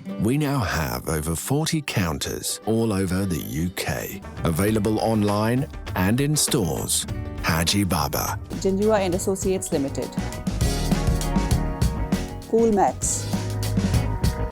We now have over 40 counters all over the UK, available online and in stores. Haji Baba. Janjua and Associates Limited. Coolmax.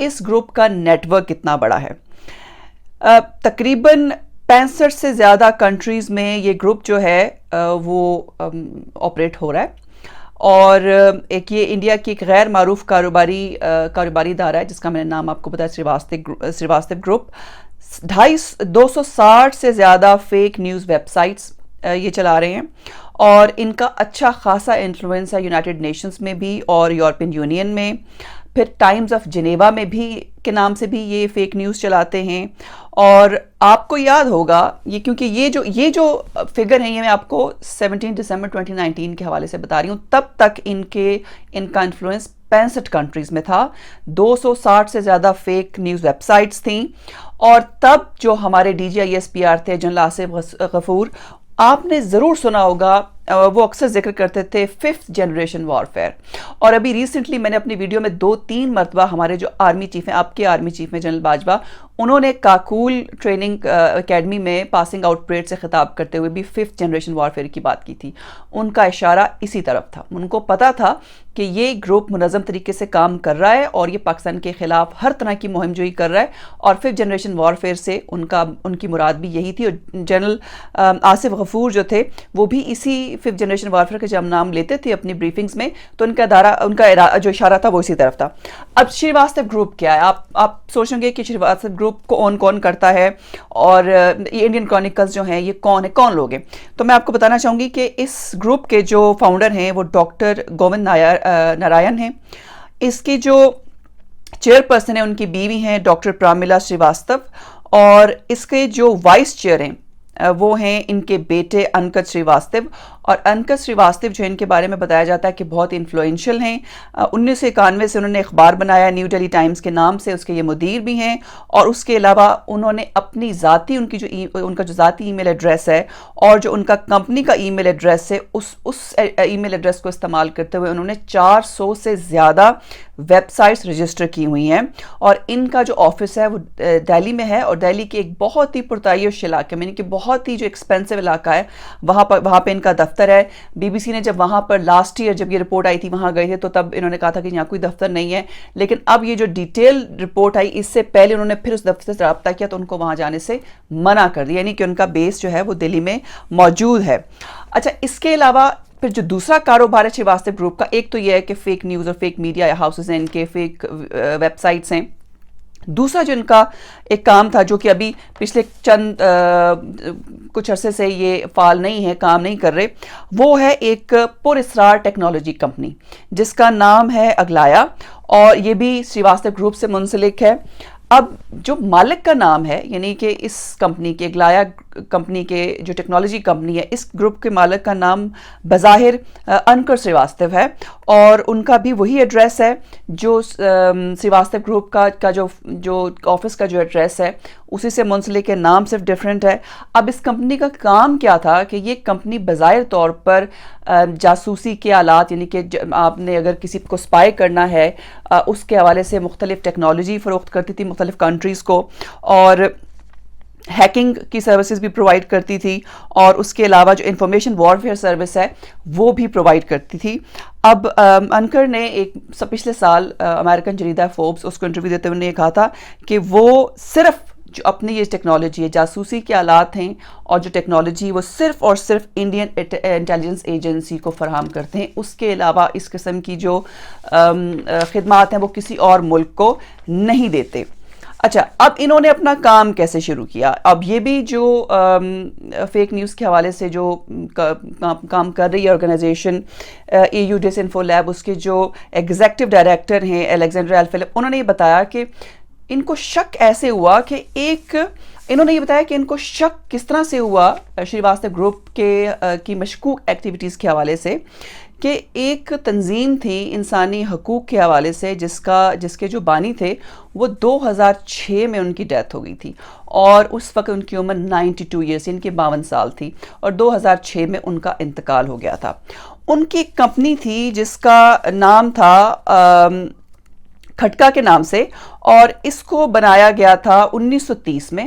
اس گروپ کا network کتنا بڑا ہے. تقریباً 65 سے زیادہ کنٹریز میں یہ گروپ جو ہے وہ آپریٹ ہو رہا ہے. اور ایک یہ انڈیا کی ایک غیر معروف کاروباری ادارہ ہے جس کا میں نے نام آپ کو بتایا سریواستو گروپ. 260 سے زیادہ فیک نیوز ویب سائٹس یہ چلا رہے ہیں اور ان کا اچھا خاصا انفلوئنس ہے یونائٹڈ نیشنز میں بھی اور یورپین یونین میں. پھر ٹائمز آف جنیوا میں بھی کے نام سے بھی یہ فیک نیوز چلاتے ہیں. اور آپ کو یاد ہوگا یہ کیونکہ یہ جو فگر ہیں یہ میں آپ کو 17 دسمبر 2019 کے حوالے سے بتا رہی ہوں. تب تک ان کا انفلوئنس 65 کنٹریز میں تھا. 260 سے زیادہ فیک نیوز ویب سائٹس تھیں. اور تب جو ہمارے DGISPR تھے جنرل آصف غفور, آپ نے ضرور سنا ہوگا, وہ اکثر ذکر کرتے تھے 5th جنریشن وارفیئر. اور ابھی ریسنٹلی میں نے اپنی ویڈیو میں 2-3 مرتبہ ہمارے جو آرمی چیف ہیں, آپ کے آرمی چیف ہیں جنرل باجوہ, انہوں نے کاکول ٹریننگ اکیڈمی میں پاسنگ آؤٹ پریڈ سے خطاب کرتے ہوئے بھی 5th جنریشن وارفیئر کی بات کی تھی. ان کا اشارہ اسی طرف تھا. ان کو پتا تھا کہ یہ گروپ منظم طریقے سے کام کر رہا ہے اور یہ پاکستان کے خلاف ہر طرح کی مہم جوئی کر رہا ہے. اور 5th جنریشن وارفیئر سے ان کی مراد بھی یہی تھی. اور جنرل آصف غفور جو تھے وہ بھی اسی 5th جنریشن وارفیئر کے جب نام لیتے تھے اپنی بریفنگز میں تو ان کا جو اشارہ تھا وہ اسی طرف تھا. اب سریواستو گروپ کیا ہے؟ آپ سوچیں گے کہ سریواستو گروپ کو کون کرتا ہے اور یہ انڈین کرونیکلز جو ہیں یہ کون لوگ ہیں. تو میں آپ کو بتانا چاہوں گی کہ اس گروپ کے جو فاؤنڈر ہیں وہ ڈاکٹر گووند نارائن ہیں. اس کی جو چیئر پرسن ہیں ان کی بیوی ہیں ڈاکٹر پرامیلا سریواستو. اور اس کے جو وائس چیئر ہیں وہ ہیں ان کے بیٹے انکت سریواستو. اور انکت سریواستو جو ان کے بارے میں بتایا جاتا ہے کہ بہت انفلوئنشل ہیں. 1991 سے انہوں نے اخبار بنایا نیو ڈیلی ٹائمز کے نام سے, اس کے یہ مدیر بھی ہیں. اور اس کے علاوہ انہوں نے اپنی ذاتی ان کا جو ذاتی ای میل ایڈریس ہے اور جو ان کا کمپنی کا ای میل ایڈریس ہے اس ای میل ایڈریس کو استعمال کرتے ہوئے انہوں نے 400 سے زیادہ ویب سائٹس رجسٹر کی ہوئی ہیں. اور ان کا جو آفس ہے وہ دہلی میں ہے اور دہلی کے ایک بہت ہی پرتعیش علاقے میں, یعنی کہ بہت ہی جو ایکسپینسو علاقہ ہے وہاں پہ ان کا دفتر ہے. BBC نے جب وہاں پر لاسٹ ایئر جب یہ رپورٹ آئی تھی وہاں گئے تھے تو تب انہوں نے کہا تھا کہ یہاں کوئی دفتر نہیں ہے. لیکن اب یہ جو ڈیٹیل رپورٹ آئی اس سے پہلے انہوں نے پھر اس دفتر سے رابطہ کیا تو ان کو وہاں جانے سے منع کر دیا, یعنی کہ ان کا بیس جو ہے وہ دہلی میں موجود ہے. اچھا, اس کے علاوہ پھر جو دوسرا کاروبار ہے سریواستو گروپ کا, ایک تو یہ ہے کہ فیک نیوز اور فیک میڈیا ہاؤسز ہیں, ان کے فیک ویب سائٹس ہیں. دوسرا جو ان کا ایک کام تھا جو کہ ابھی پچھلے کچھ عرصے سے یہ فعال نہیں ہے, کام نہیں کر رہے, وہ ہے ایک پر اسرار ٹیکنالوجی کمپنی جس کا نام ہے اگلایا اور یہ بھی سریواستو گروپ سے منسلک ہے. اب جو مالک کا نام ہے یعنی کہ اس کمپنی کے اگلایا کمپنی کے جو ٹیکنالوجی کمپنی ہے اس گروپ کے مالک کا نام بظاہر انکر سریواستو ہے اور ان کا بھی وہی ایڈریس ہے جو سریواستو گروپ کا جو آفس کا جو ایڈریس ہے اسی سے منسلک ہے, نام صرف ڈیفرنٹ ہے. اب اس کمپنی کا کام کیا تھا کہ یہ کمپنی بظاہر طور پر جاسوسی کے آلات, یعنی کہ آپ نے اگر کسی کو سپائی کرنا ہے اس کے حوالے سے مختلف ٹیکنالوجی فروخت کرتی تھی مختلف کنٹریز کو, اور ہیکنگ کی سروسز بھی پرووائڈ کرتی تھی, اور اس کے علاوہ جو انفارمیشن وارفیئر سروس ہے وہ بھی پرووائڈ کرتی تھی. اب انکر نے پچھلے سال امریکن جریدہ فوربس اس کو انٹرویو دیتے ہوئے نے کہا تھا کہ وہ صرف جو اپنی یہ ٹیکنالوجی ہے جاسوسی کے آلات ہیں اور جو ٹیکنالوجی وہ صرف اور صرف انڈین انٹیلیجنس ایجنسی کو فراہم کرتے ہیں, اس کے علاوہ اس قسم کی جو خدمات ہیں وہ کسی اور ملک کو نہیں دیتے. اچھا, اب انہوں نے اپنا کام کیسے شروع کیا؟ اب یہ بھی جو فیک نیوز کے حوالے سے جو کام کر رہی ہے آرگنائزیشن EU ڈس انفو لیب, اس کے جو ایگزیکٹو ڈائریکٹر ہیں الیگزینڈر ایل فلپ, انہوں نے یہ بتایا کہ ان کو شک ایسے ہوا کہ انہوں نے یہ بتایا کہ ان کو شک کس طرح سے ہوا سریواستو گروپ کی مشکوک ایکٹیویٹیز کے حوالے سے کہ ایک تنظیم تھی انسانی حقوق کے حوالے سے جس کے جو بانی تھے وہ 2006 میں ان کی ڈیتھ ہو گئی تھی اور اس وقت ان کی عمر 92 ایئرس ان کے 52 سال تھی اور 2006 میں ان کا انتقال ہو گیا تھا. ان کی ایک کمپنی تھی جس کا نام تھا کھٹکا کے نام سے اور اس کو بنایا گیا تھا 1930 میں.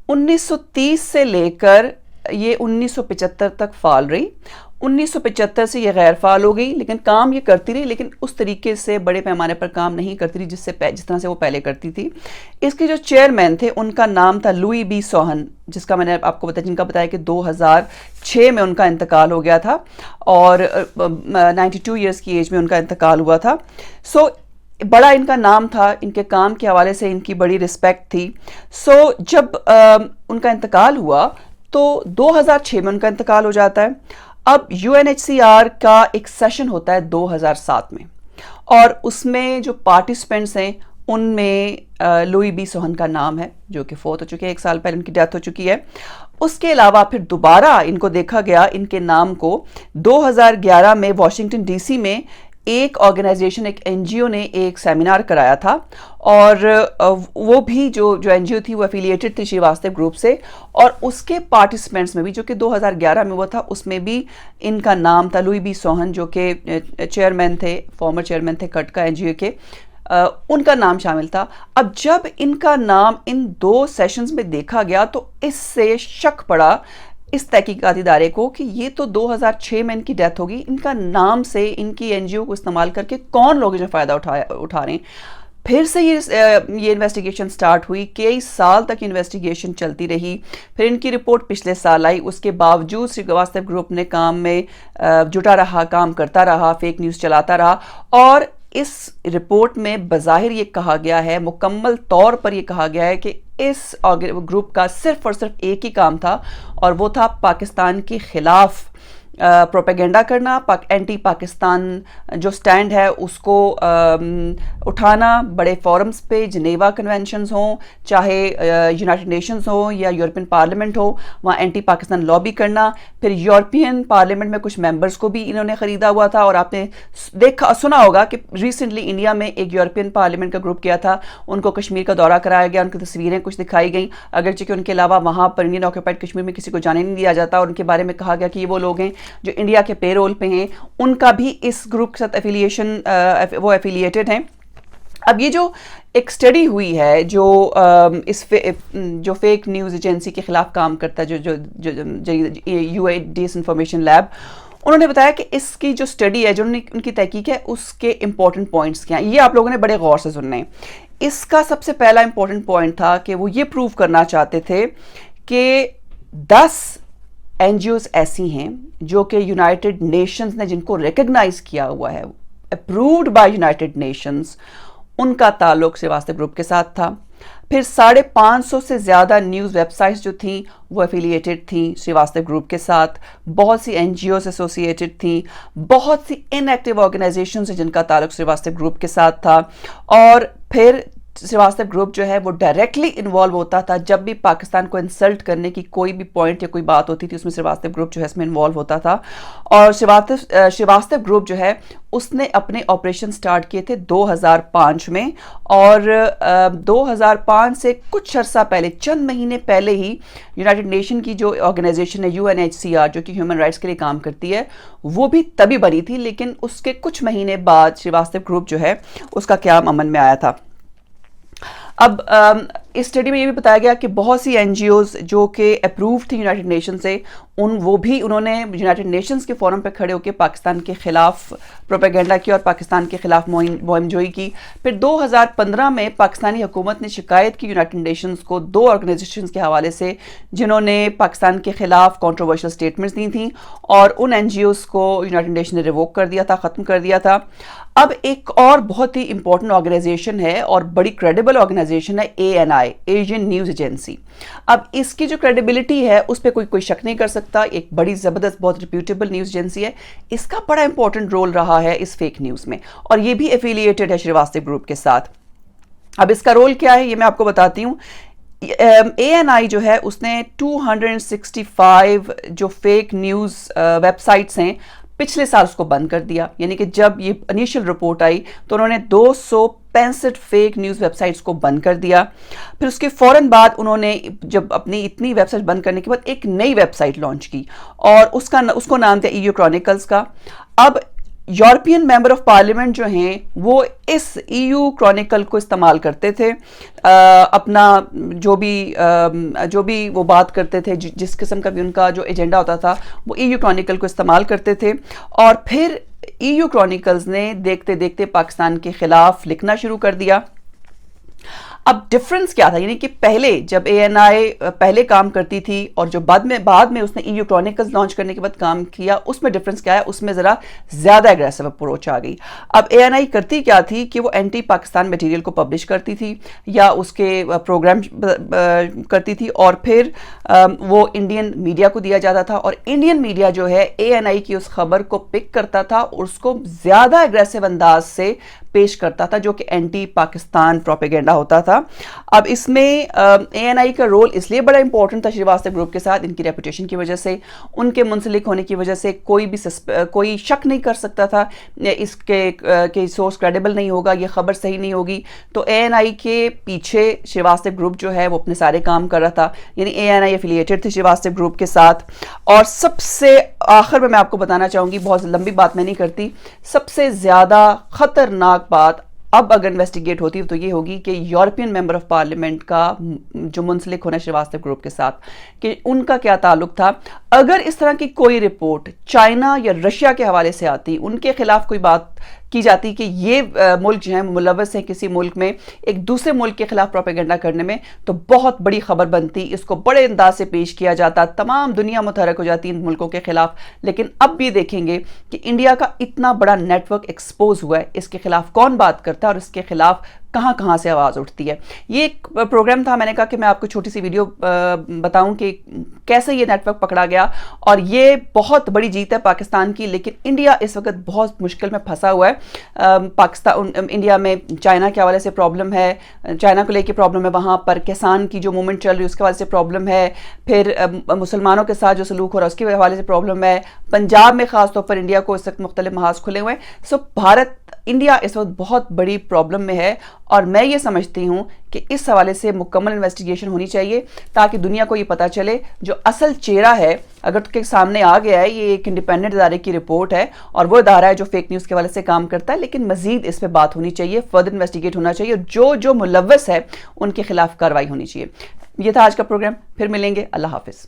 1930 سے لے کر یہ 1975 تک فعال رہی. 1975 سے یہ غیر فعال ہو گئی، لیکن کام یہ کرتی رہی، لیکن اس طریقے سے بڑے پیمانے پر کام نہیں کرتی رہی جس طرح سے وہ پہلے کرتی تھی۔ اس کے جو چیئرمین تھے ان کا نام تھا لوئی بی سوہن، جس کا میں نے آپ کو بتایا، جن کا بتایا کہ 2006 میں ان کا انتقال ہو گیا تھا اور 92 ایئرس کی ایج میں ان کا انتقال ہوا تھا۔ بڑا ان کا نام تھا، ان کے کام کے حوالے سے ان کی بڑی رسپیکٹ تھی۔ جب ان کا انتقال ہوا تو 2006 میں ان کا انتقال ہو جاتا ہے۔ اب UNHCR کا ایک سیشن ہوتا ہے 2007 میں، اور اس میں جو پارٹیسپینٹس ہیں ان میں لوئی بی سوہن کا نام ہے، جو کہ فوت ہو چکے ہیں، 1 سال پہلے ان کی ڈیتھ ہو چکی ہے۔ اس کے علاوہ پھر دوبارہ ان کو دیکھا گیا، ان کے نام کو 2011 میں واشنگٹن ڈی سی میں ایک آرگنائزیشن، ایک NGO نے ایک سیمینار کرایا تھا، اور وہ بھی جو NGO تھی وہ ایفیلیٹڈ تھی شریواستو گروپ سے، اور اس کے پارٹیسپینٹس میں بھی، جو کہ 2011 میں ہوا تھا، اس میں بھی ان کا نام تھا لوئی بی سوہن، جو کہ چیئرمین تھے، فارمر چیئرمین تھے کٹکا NGO کے، ان کا نام شامل تھا۔ اب جب ان کا نام ان 2 سیشنز میں دیکھا گیا تو اس سے شک پڑا اس تحقیقاتی ادارے کو کہ یہ تو 2006 میں ان کی ڈیتھ ہوگی، ان کا نام سے ان کی NGO کو استعمال کر کے کون لوگ جو فائدہ اٹھا رہے ہیں۔ پھر سے یہ انویسٹیگیشن سٹارٹ ہوئی، کئی سال تک انویسٹیگیشن چلتی رہی، پھر ان کی رپورٹ پچھلے سال آئی، اس کے باوجود شریواستو گروپ نے کام میں جٹا رہا، کام کرتا رہا، فیک نیوز چلاتا رہا، اور اس رپورٹ میں بظاہر یہ کہا گیا ہے، مکمل طور پر یہ کہا گیا ہے کہ اس گروپ کا صرف اور صرف ایک ہی کام تھا، اور وہ تھا پاکستان کے خلاف پروپیگنڈا کرنا، اینٹی پاکستان جو سٹینڈ ہے اس کو اٹھانا، بڑے فورمز پہ، جنیوا کنونشنز ہوں، چاہے یونائٹڈ نیشنز ہوں یا یورپین پارلیمنٹ ہو، وہاں اینٹی پاکستان لابی کرنا۔ پھر یورپین پارلیمنٹ میں کچھ ممبرز کو بھی انہوں نے خریدا ہوا تھا، اور آپ نے سنا ہوگا کہ ریسنٹلی انڈیا میں ایک یورپین پارلیمنٹ کا گروپ کیا تھا، ان کو کشمیر کا دورہ کرایا گیا، ان کی تصویریں کچھ دکھائی گئیں، اگرچہ کہ ان کے علاوہ وہاں پر انڈین آکوپائڈ کشمیر میں کسی کو جانے نہیں دیا جاتا، اور ان کے بارے میں کہا گیا کہ یہ وہ لوگ ہیں جو انڈیا کے پے رول پہ ہیں، ان کا بھی اس گروپ کے ساتھ وہ ایفیلیٹڈ ہیں۔ اب یہ جو ایک سٹڈی ہوئی ہے جو فیک نیوز ایجنسی کے خلاف کام کرتا ہے، جو UA ڈس انفارمیشن لیب، انہوں نے بتایا کہ اس کی جو سٹڈی ہے، جو ان کی تحقیق ہے، اس کے امپورٹنٹ پوائنٹس کیا ہیں، یہ آپ لوگوں نے بڑے غور سے سننے ہیں۔ اس کا سب سے پہلا امپورٹنٹ پوائنٹ تھا کہ وہ یہ پروف کرنا چاہتے تھے کہ 10 NGOs ایسی ہیں جو کہ یونائٹڈ نیشنز نے جن کو ریکگنائز کیا ہوا ہے، اپرووڈ بائی یونائٹڈ نیشنز، ان کا تعلق شریواستو گروپ کے ساتھ تھا۔ پھر 550 سے زیادہ نیوز ویب سائٹس جو تھیں وہ ایفیلیٹڈ تھیں شریواستو گروپ کے ساتھ، بہت سی NGOs ایسوسیٹڈ تھیں، بہت سی ان ایکٹیو آرگنائزیشنز جن کا تعلق شریواستو گروپ کے ساتھ تھا، اور پھر شریواستو گروپ جو ہے وہ ڈائریکٹلی انوالو ہوتا تھا، جب بھی پاکستان کو انسلٹ کرنے کی کوئی بھی پوائنٹ یا کوئی بات ہوتی تھی، اس میں شریواستو گروپ جو ہے اس میں انوالو ہوتا تھا۔ اور شریواستو گروپ جو ہے اس نے اپنے آپریشن سٹارٹ کیے تھے 2005 میں، اور 2005 سے کچھ عرصہ پہلے، چند مہینے پہلے ہی، یونائٹڈ نیشن کی جو آرگنائزیشن ہے UNHCR، جو کہ ہیومن رائٹس کے لیے کام کرتی ہے، وہ بھی تبھی بنی تھی، لیکن اس کے کچھ مہینے بعد شریواستو گروپ جو ہے اس کا قیام عمل میں آیا تھا۔ اب اس اسٹڈی میں یہ بھی بتایا گیا کہ بہت سی NGOs جو کہ اپرووڈ تھی یونائٹڈ نیشن سے، انہوں نے یونائٹڈ نیشنز کے فورم پہ کھڑے ہو کے پاکستان کے خلاف پروپیگنڈا کیا اور پاکستان کے خلاف مہم جوئی کی۔ پھر 2015 میں پاکستانی حکومت نے شکایت کی یونائٹڈ نیشنز کو 2 آرگنائزیشنز کے حوالے سے جنہوں نے پاکستان کے خلاف کنٹروورشل سٹیٹمنٹس دی تھیں، اور ان NGOs کو یونائٹڈ نیشن نے ریووک کر دیا تھا، ختم کر دیا تھا۔ اب ایک اور بہت ہی امپورٹنٹ آرگنائزیشن ہے اور بڑی کریڈیبل آرگنائزیشن ہے ANI، ایشین نیوز ایجنسی۔ اب اس کی جو کریڈیبلٹی ہے اس پہ کوئی شک نہیں کر سکتا، ایک بڑی زبردست بہت ریپیوٹیبل نیوز ایجنسی ہے۔ اس کا بڑا امپورٹنٹ رول رہا ہے اس فیک نیوز میں، اور یہ بھی ایفیلیٹڈ ہے شریواستو گروپ کے ساتھ۔ اب اس کا رول کیا ہے یہ میں آپ کو بتاتی ہوں۔ ANI جو ہے اس نے 265 جو فیک نیوز ویب سائٹس ہیں، پچھلے سال اس کو بند کر دیا، یعنی کہ جب یہ انیشل رپورٹ آئی تو انہوں نے 265 فیک نیوز ویب سائٹس کو بند کر دیا۔ پھر اس کے فوراً بعد انہوں نے جب اپنی اتنی ویب سائٹ بند کرنے کے بعد ایک نئی ویب سائٹ لانچ کی، اور اس کو نام دیا EU Chronicles کا۔ اب یورپین ممبر آف پارلیمنٹ جو ہیں وہ اس EU کرونیکل کو استعمال کرتے تھے اپنا جو بھی وہ بات کرتے تھے، جس قسم کا بھی ان کا جو ایجنڈا ہوتا تھا وہ EU کرونیکل کو استعمال کرتے تھے. اور پھر EU کرونیکلز نے دیکھتے دیکھتے پاکستان کے خلاف لکھنا شروع کر دیا. اب ڈفرنس کیا تھا، یعنی کہ پہلے جب ANI پہلے کام کرتی تھی اور جو بعد میں اس نے EU کرونیکلز لانچ کرنے کے بعد کام کیا، اس میں ڈفرنس کیا ہے، اس میں ذرا زیادہ اگریسو اپروچ آ گئی. اب ANI کرتی کیا تھی کہ وہ اینٹی پاکستان میٹیریل کو پبلش کرتی تھی یا اس کے پروگرام کرتی تھی، اور پھر وہ انڈین میڈیا کو دیا جاتا تھا، اور انڈین میڈیا جو ہے ANI کی اس خبر کو پک کرتا تھا اور اس کو زیادہ اگریسو انداز سے پیش کرتا تھا، جو کہ اینٹی پاکستان پروپیگنڈا ہوتا تھا. اب اس میں ANI کا رول اس لیے بڑا امپورٹنٹ تھا شریواستو گروپ کے ساتھ، ان کی ریپوٹیشن کی وجہ سے، ان کے منسلک ہونے کی وجہ سے کوئی شک نہیں کر سکتا تھا اس کے سورس کریڈیبل نہیں ہوگا، یہ خبر صحیح نہیں ہوگی. تو ANI کے پیچھے شریواستو گروپ جو ہے وہ اپنے سارے کام کر رہا تھا، یعنی ANI ایفیلیٹڈ تھی شریواستو گروپ کے ساتھ. اور سب سے آخر میں آپ کو بتانا چاہوں گی، بہت لمبی بات میں نہیں کرتی، سب سے زیادہ خطرناک بات اب اگر انویسٹیگیٹ ہوتی تو یہ ہوگی کہ یورپین ممبر آف پارلیمنٹ کا جو منسلک ہونا شریواستو گروپ کے ساتھ، کہ ان کا کیا تعلق تھا. اگر اس طرح کی کوئی رپورٹ چائنا یا رشیا کے حوالے سے آتی، ان کے خلاف کوئی بات کی جاتی کہ یہ ملک جو ہے ملوث ہیں کسی ملک میں ایک دوسرے ملک کے خلاف پروپیگنڈا کرنے میں، تو بہت بڑی خبر بنتی، اس کو بڑے انداز سے پیش کیا جاتا، تمام دنیا متحرک ہو جاتی ان ملکوں کے خلاف. لیکن اب بھی دیکھیں گے کہ انڈیا کا اتنا بڑا نیٹ ورک ایکسپوز ہوا ہے، اس کے خلاف کون بات کرتا ہے اور اس کے خلاف کہاں سے آواز اٹھتی ہے. یہ ایک پروگرام تھا، میں نے کہا کہ میں آپ کو چھوٹی سی ویڈیو بتاؤں کہ کیسے یہ نیٹ ورک پکڑا گیا، اور یہ بہت بڑی جیت ہے پاکستان کی. لیکن انڈیا اس وقت بہت مشکل میں پھنسا ہوا ہے. انڈیا میں چائنا کے حوالے سے پرابلم ہے، چائنا کو لے کے پرابلم ہے، وہاں پر کسان کی جو موومنٹ چل رہی ہے اس کے حوالے سے پرابلم ہے، پھر مسلمانوں کے ساتھ جو سلوک ہو رہا ہے اس کے حوالے سے پرابلم ہے، پنجاب میں خاص طور پر انڈیا کو اس وقت مختلف محاذ کھلے ہوئے ہیں. انڈیا اس وقت بہت بڑی پرابلم میں ہے، اور میں یہ سمجھتی ہوں کہ اس حوالے سے مکمل انویسٹیگیشن ہونی چاہیے تاکہ دنیا کو یہ پتا چلے جو اصل چہرہ ہے. اگر کے سامنے آ گیا ہے، یہ ایک انڈیپینڈنٹ ادارے کی رپورٹ ہے اور وہ ادارہ ہے جو فیک نیوز کے حوالے سے کام کرتا ہے، لیکن مزید اس پہ بات ہونی چاہیے، فردر انویسٹیگیٹ ہونا چاہیے، جو ملوث ہے ان کے خلاف کارروائی ہونی چاہیے. یہ تھا آج کا پروگرام، پھر ملیں گے. اللہ حافظ.